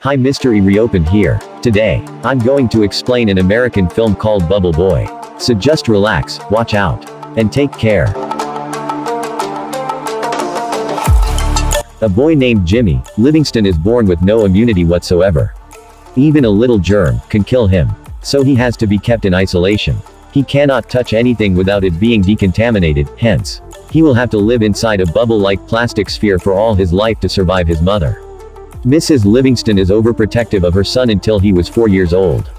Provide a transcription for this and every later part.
Hi, mystery reopened here. Today, I'm going to explain an American film called Bubble Boy. So just relax, watch out, and take care. A boy named Jimmy Livingston is born with no immunity whatsoever. Even a little germ can kill him. So he has to be kept in isolation. He cannot touch anything without it being decontaminated, hence, he will have to live inside a bubble-like plastic sphere for all his life to survive his mother. Mrs. Livingston is overprotective of her son until he was 4 years old.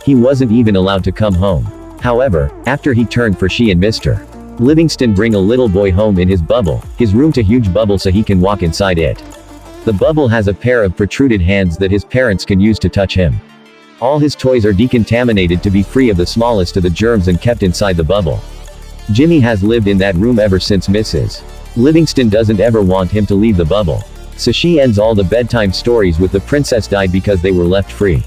He wasn't even allowed to come home. However, after he turned for she and Mr. Livingston bring a little boy home in his bubble, his room to huge bubble so he can walk inside it. The bubble has a pair of protruded hands that his parents can use to touch him. All his toys are decontaminated to be free of the smallest of the germs and kept inside the bubble. Jimmy has lived in that room ever since Mrs. Livingston doesn't ever want him to leave the bubble. So she ends all the bedtime stories with the princess died because they were left free.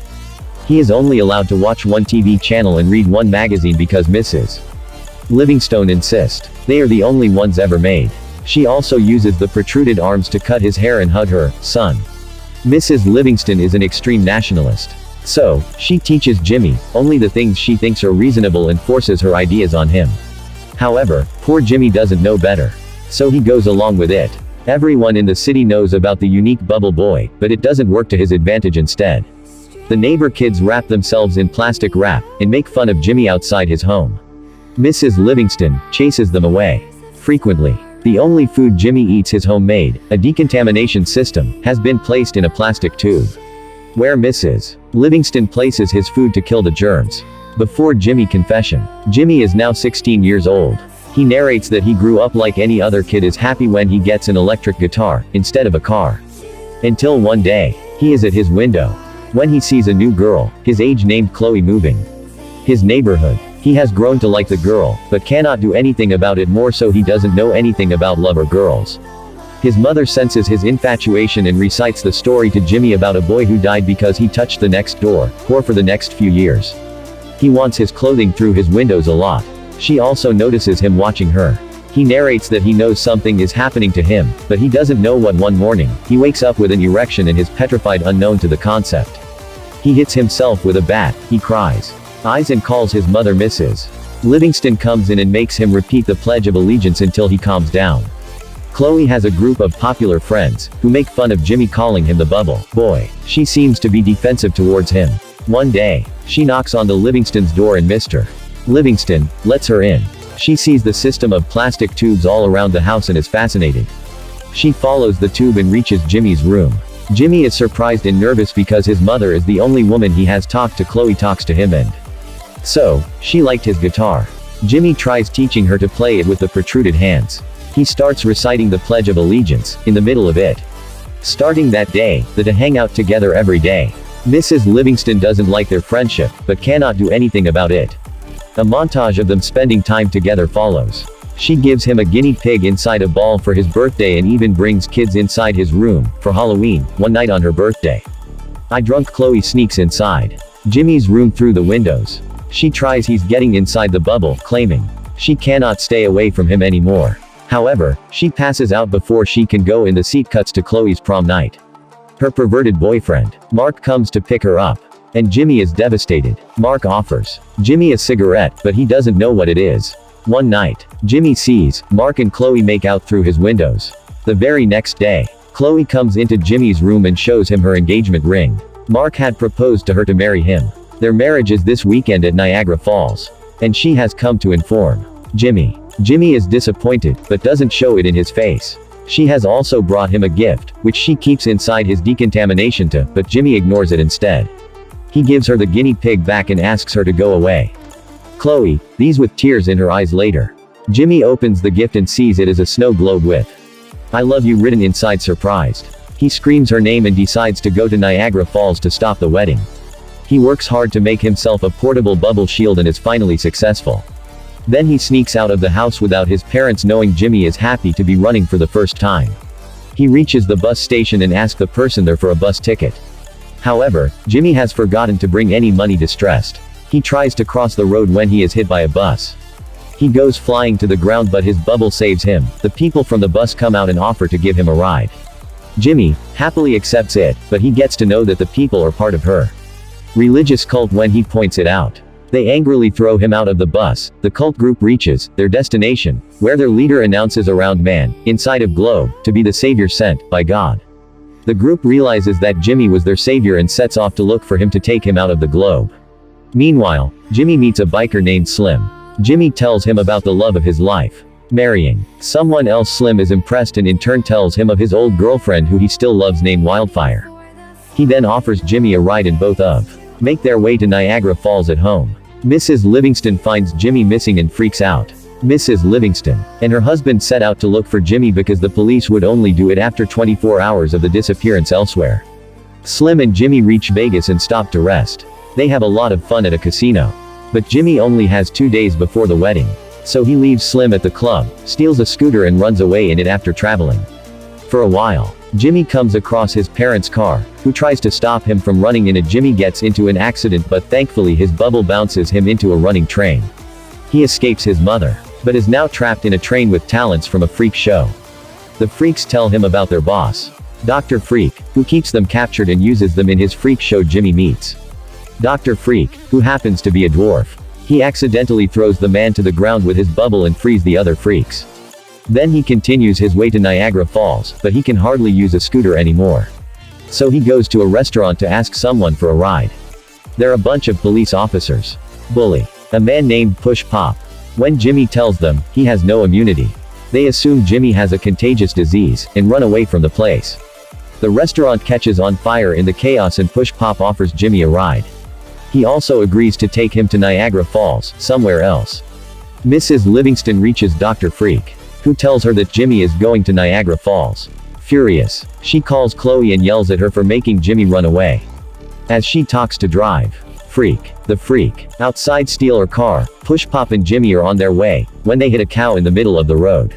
He is only allowed to watch one TV channel and read one magazine because Mrs. Livingston insists. They are the only ones ever made. She also uses the protruded arms to cut his hair and hug her son. Mrs. Livingston is an extreme nationalist. So, she teaches Jimmy only the things she thinks are reasonable and forces her ideas on him. However, poor Jimmy doesn't know better. So he goes along with it. Everyone in the city knows about the unique Bubble Boy, but it doesn't work to his advantage instead. The neighbor kids wrap themselves in plastic wrap and make fun of Jimmy outside his home. Mrs. Livingston chases them away. Frequently, the only food Jimmy eats is homemade. A decontamination system has been placed in a plastic tube, where Mrs. Livingston places his food to kill the germs. Before Jimmy confession. Jimmy is now 16 years old. He narrates that he grew up like any other kid, is happy when he gets an electric guitar instead of a car. Until one day, he is at his window when he sees a new girl, his age, named Chloe, moving his neighborhood. He has grown to like the girl, but cannot do anything about it, more so he doesn't know anything about love or girls. His mother senses his infatuation and recites the story to Jimmy about a boy who died because he touched the next door, whore for the next few years. He wants his clothing through his windows a lot. She also notices him watching her. He narrates that he knows something is happening to him, but he doesn't know what. One morning, he wakes up with an erection and is petrified, unknown to the concept. He hits himself with a bat, he cries, eyes, and calls his mother. Mrs. Livingston comes in and makes him repeat the Pledge of Allegiance until he calms down. Chloe has a group of popular friends, who make fun of Jimmy, calling him the Bubble Boy. She seems to be defensive towards him. One day, she knocks on the Livingston's door and Mr. Livingston lets her in. She sees the system of plastic tubes all around the house and is fascinated. She follows the tube and reaches Jimmy's room. Jimmy is surprised and nervous because his mother is the only woman he has talked to. Chloe talks to him, and so, she liked his guitar. Jimmy tries teaching her to play it with the protruded hands. He starts reciting the Pledge of Allegiance in the middle of it. Starting that day, they hang out together every day. Mrs. Livingston doesn't like their friendship, but cannot do anything about it. A montage of them spending time together follows. She gives him a guinea pig inside a ball for his birthday and even brings kids inside his room for Halloween, one night on her birthday. Drunk Chloe sneaks inside Jimmy's room through the windows. She tries he's getting inside the bubble, claiming she cannot stay away from him anymore. However, she passes out before she can go, in the seat cuts to Chloe's prom night. Her perverted boyfriend, Mark, comes to pick her up. And Jimmy is devastated. Mark offers Jimmy a cigarette, but he doesn't know what it is. One night, Jimmy sees Mark and Chloe make out through his windows. The very next day, Chloe comes into Jimmy's room and shows him her engagement ring. Mark had proposed to her to marry him. Their marriage is this weekend at Niagara Falls. And she has come to inform Jimmy. Jimmy is disappointed, but doesn't show it in his face. She has also brought him a gift, which she keeps inside his decontamination tub, but Jimmy ignores it instead. He gives her the guinea pig back and asks her to go away. Chloe, these with tears in her eyes later. Jimmy opens the gift and sees it as a snow globe with "I love you" written inside. Surprised, he screams her name and decides to go to Niagara Falls to stop the wedding. He works hard to make himself a portable bubble shield and is finally successful. Then he sneaks out of the house without his parents knowing. Jimmy is happy to be running for the first time. He reaches the bus station and asks the person there for a bus ticket. However, Jimmy has forgotten to bring any money. Distressed, he tries to cross the road when he is hit by a bus. He goes flying to the ground, but his bubble saves him. The people from the bus come out and offer to give him a ride. Jimmy happily accepts it, but he gets to know that the people are part of her religious cult when he points it out. They angrily throw him out of the bus. The cult group reaches their destination, where their leader announces a round man, inside of globe, to be the savior sent by God. The group realizes that Jimmy was their savior and sets off to look for him to take him out of the globe. Meanwhile, Jimmy meets a biker named Slim. Jimmy tells him about the love of his life, marrying someone else. Slim is impressed and in turn tells him of his old girlfriend who he still loves named Wildfire. He then offers Jimmy a ride and both make their way to Niagara Falls at home. Mrs. Livingston finds Jimmy missing and freaks out. Mrs. Livingston and her husband set out to look for Jimmy because the police would only do it after 24 hours of the disappearance elsewhere. Slim and Jimmy reach Vegas and stop to rest. They have a lot of fun at a casino. But Jimmy only has 2 days before the wedding. So he leaves Slim at the club, steals a scooter and runs away in it after traveling for a while. Jimmy comes across his parents' car, who tries to stop him from running in it. Jimmy gets into an accident, but thankfully his bubble bounces him into a running train. He escapes his mother, but is now trapped in a train with talents from a freak show. The freaks tell him about their boss, Dr. Freak, who keeps them captured and uses them in his freak show. Jimmy meets Dr. Freak, who happens to be a dwarf. He accidentally throws the man to the ground with his bubble and frees the other freaks. Then he continues his way to Niagara Falls, but he can hardly use a scooter anymore. So he goes to a restaurant to ask someone for a ride. They're a bunch of police officers. Bully a man named Push Pop. When Jimmy tells them he has no immunity, they assume Jimmy has a contagious disease and run away from the place. The restaurant catches on fire in the chaos and Push Pop offers Jimmy a ride. He also agrees to take him to Niagara Falls, somewhere else. Mrs. Livingston reaches Dr. Freak, who tells her that Jimmy is going to Niagara Falls. Furious, she calls Chloe and yells at her for making Jimmy run away. As she talks to Drive Freak, the freak, outside steal her car, Push Pop and Jimmy are on their way, when they hit a cow in the middle of the road.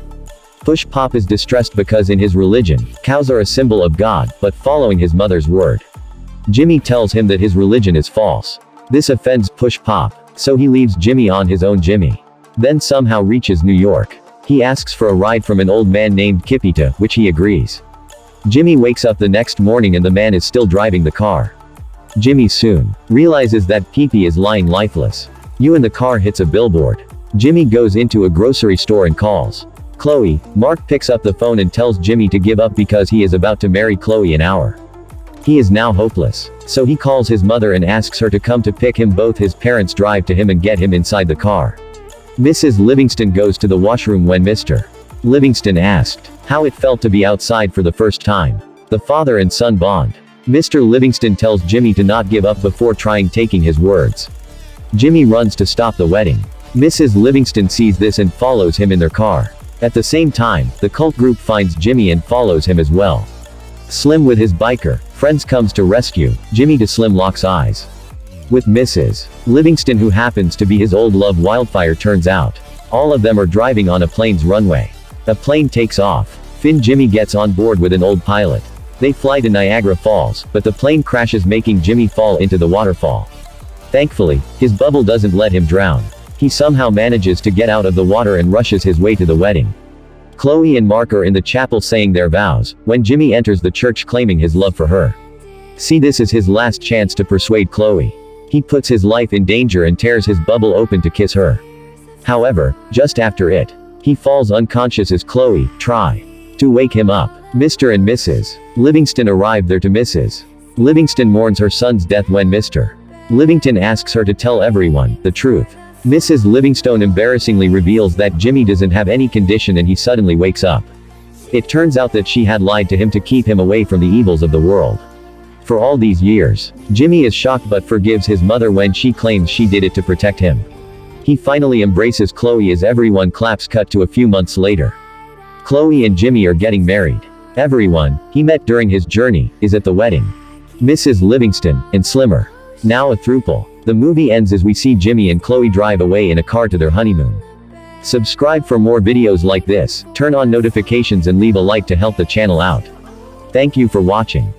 Push Pop is distressed because in his religion, cows are a symbol of God, but following his mother's word. Jimmy tells him that his religion is false. This offends Push Pop, so he leaves Jimmy on his own. Jimmy then somehow reaches New York. He asks for a ride from an old man named Kippy, to which he agrees. Jimmy wakes up the next morning and the man is still driving the car. Jimmy soon realizes that Kippy is lying lifeless. In the car hits a billboard. Jimmy goes into a grocery store and calls Chloe. Mark picks up the phone and tells Jimmy to give up because he is about to marry Chloe an hour. He is now hopeless. So he calls his mother and asks her to come to pick him. Both his parents drive to him and get him inside the car. Mrs. Livingston goes to the washroom when Mr. Livingston asked how it felt to be outside for the first time. The father and son bond. Mr. Livingston tells Jimmy to not give up before trying taking his words. Jimmy runs to stop the wedding. Mrs. Livingston sees this and follows him in their car. At the same time, the cult group finds Jimmy and follows him as well. Slim with his biker friends comes to rescue Jimmy. To Slim locks eyes with Mrs. Livingston, who happens to be his old love Wildfire. Turns out, all of them are driving on a plane's runway. A plane takes off. Jimmy gets on board with an old pilot. They fly to Niagara Falls, but the plane crashes, making Jimmy fall into the waterfall. Thankfully, his bubble doesn't let him drown. He somehow manages to get out of the water and rushes his way to the wedding. Chloe and Mark are in the chapel saying their vows, when Jimmy enters the church claiming his love for her. This is his last chance to persuade Chloe. He puts his life in danger and tears his bubble open to kiss her. However, just after it, he falls unconscious as Chloe tries to wake him up. Mr. and Mrs. Livingston arrive there. To Mrs. Livingston mourns her son's death when Mr. Livingston asks her to tell everyone the truth. Mrs. Livingston embarrassingly reveals that Jimmy doesn't have any condition and he suddenly wakes up. It turns out that she had lied to him to keep him away from the evils of the world. For all these years, Jimmy is shocked but forgives his mother when she claims she did it to protect him. He finally embraces Chloe as everyone claps. Cut to a few months later. Chloe and Jimmy are getting married. Everyone he met during his journey is at the wedding. Mrs. Livingston and Slimmer, now a throuple. The movie ends as we see Jimmy and Chloe drive away in a car to their honeymoon. Subscribe for more videos like this, turn on notifications and leave a like to help the channel out. Thank you for watching.